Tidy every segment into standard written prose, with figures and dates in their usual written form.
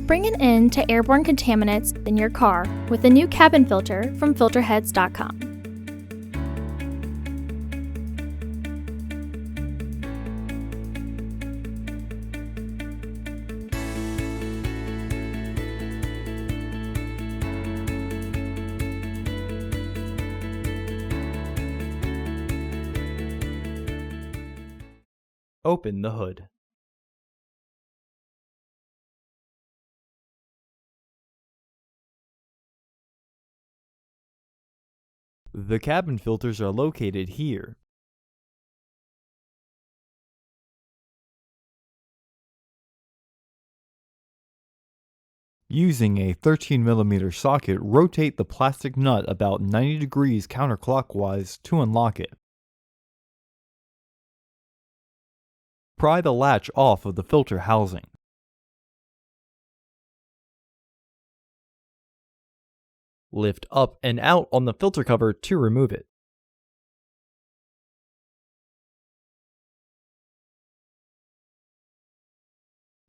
Bring an end to airborne contaminants in your car with a new cabin filter from Filterheads.com. Open the hood. The cabin filters are located here. Using a 13mm socket, rotate the plastic nut about 90 degrees counterclockwise to unlock it. Pry the latch off of the filter housing. Lift up and out on the filter cover to remove it.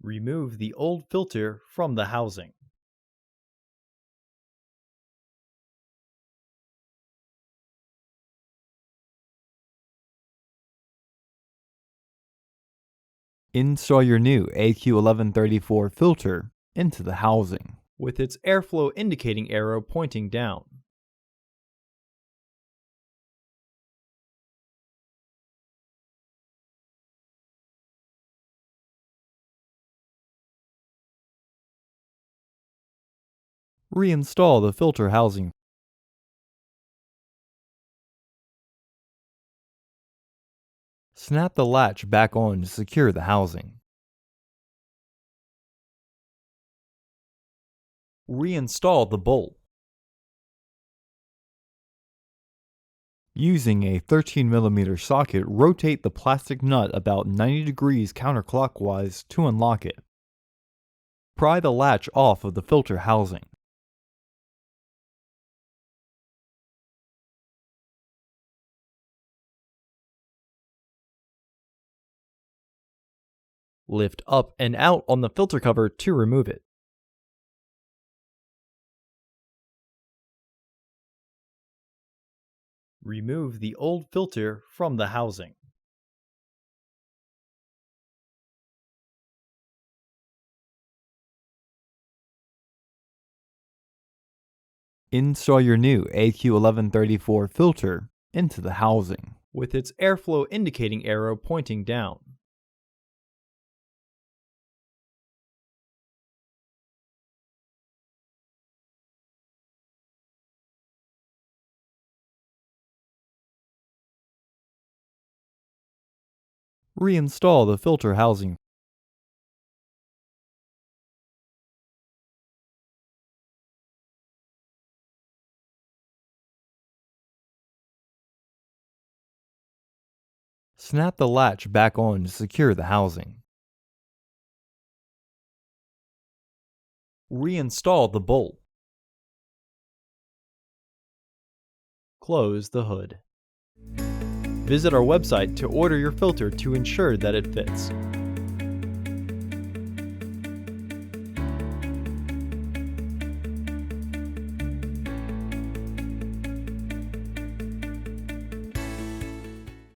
Remove the old filter from the housing. Install your new AQ1134 filter into the housing, with its airflow indicating arrow pointing down. Reinstall the filter housing. Snap the latch back on to secure the housing. Reinstall the bolt. Using a 13mm socket, rotate the plastic nut about 90 degrees counterclockwise to unlock it. Pry the latch off of the filter housing. Lift up and out on the filter cover to remove it. Remove the old filter from the housing. Install your new AQ1134 filter into the housing, with its airflow indicating arrow pointing down. Reinstall the filter housing. Snap the latch back on to secure the housing. Reinstall the bolt. Close the hood. Visit our website to order your filter to ensure that it fits.